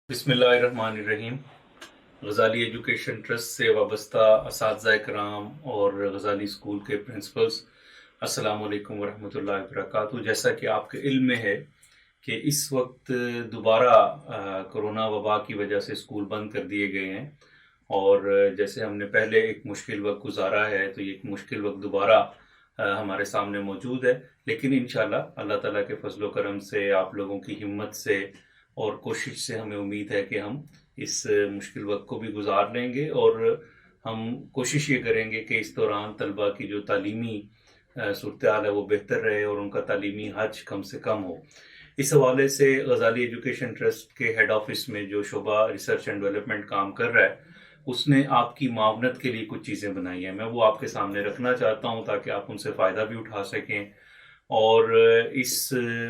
بسم اللہ الرحمن الرحیم۔ غزالی ایجوکیشن ٹرسٹ سے وابستہ اساتذہ کرام اور غزالی اسکول کے پرنسپلز، السلام علیکم ورحمۃ اللہ وبرکاتہ۔ جیسا کہ آپ کے علم میں ہے کہ اس وقت دوبارہ کرونا وبا کی وجہ سے اسکول بند کر دیے گئے ہیں، اور جیسے ہم نے پہلے ایک مشکل وقت گزارا ہے تو یہ ایک مشکل وقت دوبارہ ہمارے سامنے موجود ہے، لیکن انشاءاللہ اللہ تعالیٰ کے فضل و کرم سے، آپ لوگوں کی ہمت سے اور کوشش سے ہمیں امید ہے کہ ہم اس مشکل وقت کو بھی گزار لیں گے، اور ہم کوشش یہ کریں گے کہ اس دوران طلبہ کی جو تعلیمی صورتحال ہے وہ بہتر رہے اور ان کا تعلیمی حرج کم سے کم ہو۔ اس حوالے سے غزالی ایجوکیشن ٹرسٹ کے ہیڈ آفس میں جو شعبہ ریسرچ اینڈ ڈیولپمنٹ کام کر رہا ہے، اس نے آپ کی معاونت کے لیے کچھ چیزیں بنائی ہیں، میں وہ آپ کے سامنے رکھنا چاہتا ہوں تاکہ آپ ان سے فائدہ بھی اٹھا سکیں۔ اور اس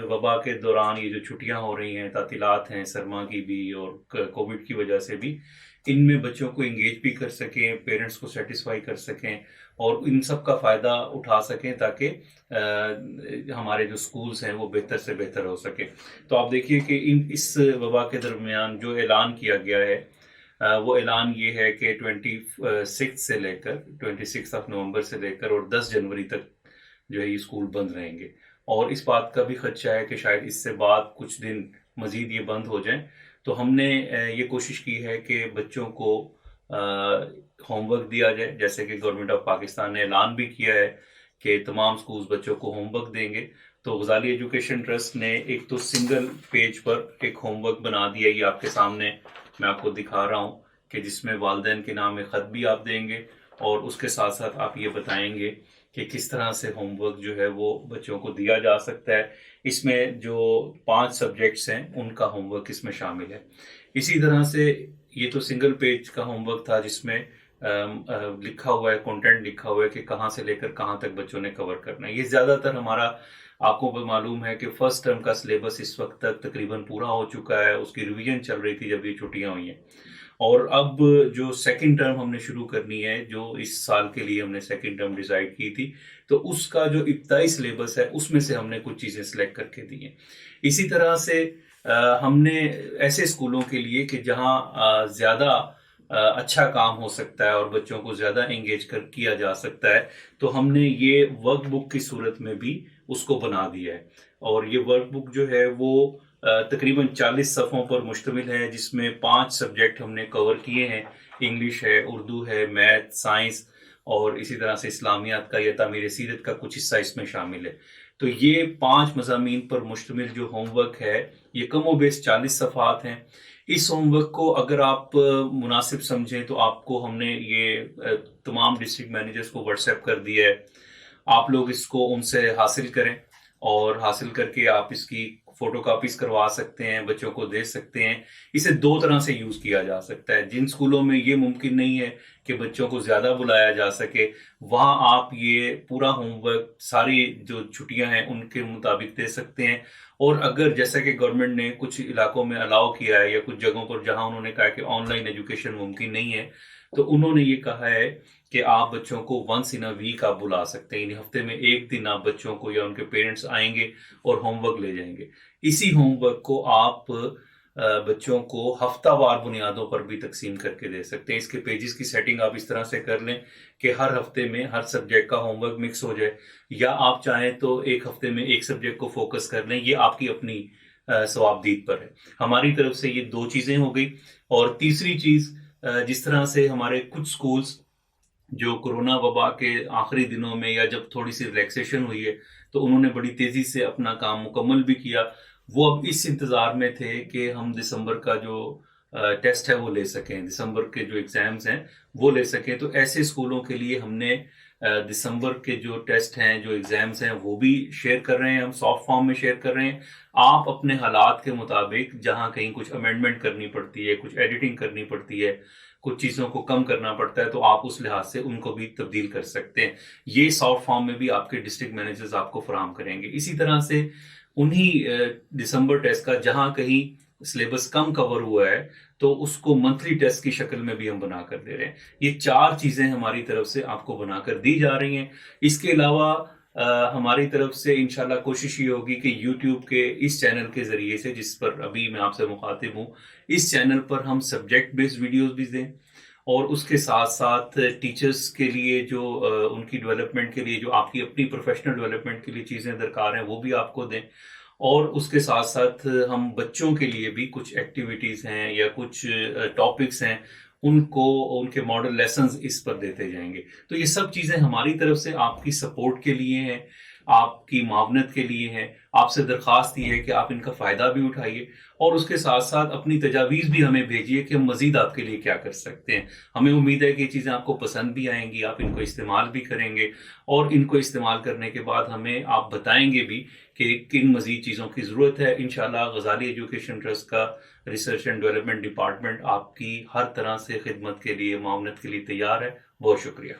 وبا کے دوران یہ جو چھٹیاں ہو رہی ہیں، تعطیلات ہیں سرما کی بھی اور کووڈ کی وجہ سے بھی، ان میں بچوں کو انگیج بھی کر سکیں، پیرنٹس کو سیٹسفائی کر سکیں اور ان سب کا فائدہ اٹھا سکیں تاکہ ہمارے جو سکولز ہیں وہ بہتر سے بہتر ہو سکیں۔ تو آپ دیکھیے کہ اس وبا کے درمیان جو اعلان کیا گیا ہے، وہ اعلان یہ ہے کہ 26 نومبر سے لے کر اور 10 جنوری تک جو ہے یہ اسکول بند رہیں گے، اور اس بات کا بھی خدشہ ہے کہ شاید اس سے بعد کچھ دن مزید یہ بند ہو جائیں۔ تو ہم نے یہ کوشش کی ہے کہ بچوں کو ہوم ورک دیا جائے، جیسے کہ گورنمنٹ آف پاکستان نے اعلان بھی کیا ہے کہ تمام سکولز بچوں کو ہوم ورک دیں گے۔ تو غزالی ایجوکیشن ٹرسٹ نے ایک تو سنگل پیج پر ایک ہوم ورک بنا دیا، یہ آپ کے سامنے میں آپ کو دکھا رہا ہوں، کہ جس میں والدین کے نام خط بھی آپ دیں گے اور اس کے ساتھ ساتھ آپ یہ بتائیں گے کہ کس طرح سے ہوم ورک جو ہے وہ بچوں کو دیا جا سکتا ہے۔ اس میں جو 5 سبجیکٹس ہیں ان کا ہوم ورک اس میں شامل ہے۔ اسی طرح سے یہ تو سنگل پیج کا ہوم ورک تھا جس میں لکھا ہوا ہے، کنٹینٹ لکھا ہوا ہے کہ کہاں سے لے کر کہاں تک بچوں نے کور کرنا ہے۔ یہ زیادہ تر ہمارا، آپ کو معلوم ہے کہ فرسٹ ٹرم کا سلیبس اس وقت تک تقریباً پورا ہو چکا ہے، اس کی ریویژن چل رہی تھی جب یہ چھٹیاں ہوئی ہیں، اور اب جو سیکنڈ ٹرم ہم نے شروع کرنی ہے، جو اس سال کے لیے ہم نے سیکنڈ ٹرم ڈیزائیڈ کی تھی، تو اس کا جو ابتدائی سلیبس ہے اس میں سے ہم نے کچھ چیزیں سلیکٹ کر کے دی ہیں۔ اسی طرح سے ہم نے ایسے اسکولوں کے لیے کہ جہاں زیادہ اچھا کام ہو سکتا ہے اور بچوں کو زیادہ انگیج کیا جا سکتا ہے، تو ہم نے یہ ورک بک کی صورت میں بھی اس کو بنا دیا ہے، اور یہ ورک بک جو ہے وہ تقریباً 40 صفحوں پر مشتمل ہے، جس میں 5 سبجیکٹ ہم نے کور کیے ہیں، انگلش ہے، اردو ہے، میتھ، سائنس، اور اسی طرح سے اسلامیات کا یا تعمیر سیرت کا کچھ حصہ اس میں شامل ہے۔ تو یہ 5 مضامین پر مشتمل جو ہوم ورک ہے، یہ کم و بیش 40 صفحات ہیں۔ اس ہوم ورک کو اگر آپ مناسب سمجھیں تو آپ کو ہم نے یہ تمام ڈسٹرکٹ مینیجرز کو واٹس ایپ کر دیا ہے، آپ لوگ اس کو ان سے حاصل کریں، اور حاصل کر کے آپ اس کی فوٹو کاپیز کروا سکتے ہیں، بچوں کو دے سکتے ہیں۔ اسے 2 طرح سے یوز کیا جا سکتا ہے۔ جن سکولوں میں یہ ممکن نہیں ہے کہ بچوں کو زیادہ بلایا جا سکے، وہاں آپ یہ پورا ہوم ورک ساری جو چھٹیاں ہیں ان کے مطابق دے سکتے ہیں، اور اگر جیسا کہ گورنمنٹ نے کچھ علاقوں میں الاؤ کیا ہے یا کچھ جگہوں پر جہاں انہوں نے کہا کہ آن لائن ایجوکیشن ممکن نہیں ہے، تو انہوں نے یہ کہا ہے کہ آپ بچوں کو ونس ان اے ویک آپ بلا سکتے ہیں، یعنی ہفتے میں ایک دن آپ بچوں کو یا ان کے پیرنٹس آئیں گے اور ہوم ورک لے جائیں گے۔ اسی ہوم ورک کو آپ بچوں کو ہفتہ وار بنیادوں پر بھی تقسیم کر کے دے سکتے ہیں۔ اس کے پیجز کی سیٹنگ آپ اس طرح سے کر لیں کہ ہر ہفتے میں ہر سبجیکٹ کا ہوم ورک مکس ہو جائے، یا آپ چاہیں تو ایک ہفتے میں ایک سبجیکٹ کو فوکس کر لیں، یہ آپ کی اپنی ثوابدید پر ہے۔ ہماری طرف سے یہ 2 چیزیں ہو گئی، اور تیسری چیز، جس طرح سے ہمارے کچھ سکولز جو کرونا وبا کے آخری دنوں میں یا جب تھوڑی سی ریلیکسیشن ہوئی ہے تو انہوں نے بڑی تیزی سے اپنا کام مکمل بھی کیا، وہ اب اس انتظار میں تھے کہ ہم دسمبر کا جو ٹیسٹ ہے وہ لے سکیں، دسمبر کے جو ایگزامز ہیں وہ لے سکیں۔ تو ایسے اسکولوں کے لیے ہم نے دسمبر کے جو ٹیسٹ ہیں، جو ایگزامز ہیں، وہ بھی شیئر کر رہے ہیں، ہم سافٹ فارم میں شیئر کر رہے ہیں۔ آپ اپنے حالات کے مطابق جہاں کہیں کچھ امینڈمنٹ کرنی پڑتی ہے، کچھ ایڈیٹنگ کرنی پڑتی ہے، کچھ چیزوں کو کم کرنا پڑتا ہے، تو آپ اس لحاظ سے ان کو بھی تبدیل کر سکتے ہیں۔ یہ سافٹ فارم میں بھی آپ کے ڈسٹرکٹ مینیجرز آپ کو فراہم کریں گے۔ اسی طرح سے انہی دسمبر ٹیسٹ کا جہاں کہیں سلیبس کم کور ہوا ہے تو اس کو منتھلی ٹیسٹ کی شکل میں بھی ہم بنا کر دے رہے ہیں۔ یہ 4 چیزیں ہماری طرف سے آپ کو بنا کر دی جا رہی ہیں۔ اس کے علاوہ ہماری طرف سے انشاءاللہ کوشش یہ ہوگی کہ یوٹیوب کے اس چینل کے ذریعے سے، جس پر ابھی میں آپ سے مخاطب ہوں، اس چینل پر ہم سبجیکٹ بیسڈ ویڈیوز بھی دیں، اور اس کے ساتھ ساتھ ٹیچرز کے لیے جو ان کی ڈیولپمنٹ کے لیے، جو آپ کی اپنی پروفیشنل ڈیولپمنٹ کے لیے چیزیں درکار ہیں، وہ بھی آپ کو دیں، اور اس کے ساتھ ساتھ ہم بچوں کے لیے بھی کچھ ایکٹیویٹیز ہیں یا کچھ ٹاپکس ہیں، ان کو ان کے ماڈل لیسنز اس پر دیتے جائیں گے. تو یہ سب چیزیں ہماری طرف سے آپ کی سپورٹ کے لیے ہیں، آپ کی معاونت کے لیے ہیں. آپ سے درخواست یہ ہے کہ آپ ان کا فائدہ بھی اٹھائیے، اور اس کے ساتھ ساتھ اپنی تجاویز بھی ہمیں بھیجیے کہ ہم مزید آپ کے لیے کیا کر سکتے ہیں. ہمیں امید ہے کہ یہ چیزیں آپ کو پسند بھی آئیں گی، آپ ان کو استعمال بھی کریں گے، اور ان کو استعمال کرنے کے بعد ہمیں آپ بتائیں گے بھی کہ کن مزید چیزوں کی ضرورت ہے. انشاءاللہ غزالی ایجوکیشن ٹرسٹ کا ریسرچ اینڈ ڈیولپمنٹ ڈپارٹمنٹ آپ کی ہر طرح سے خدمت کے لیے، معاونت کے لیے تیار ہے. بہت شکریہ.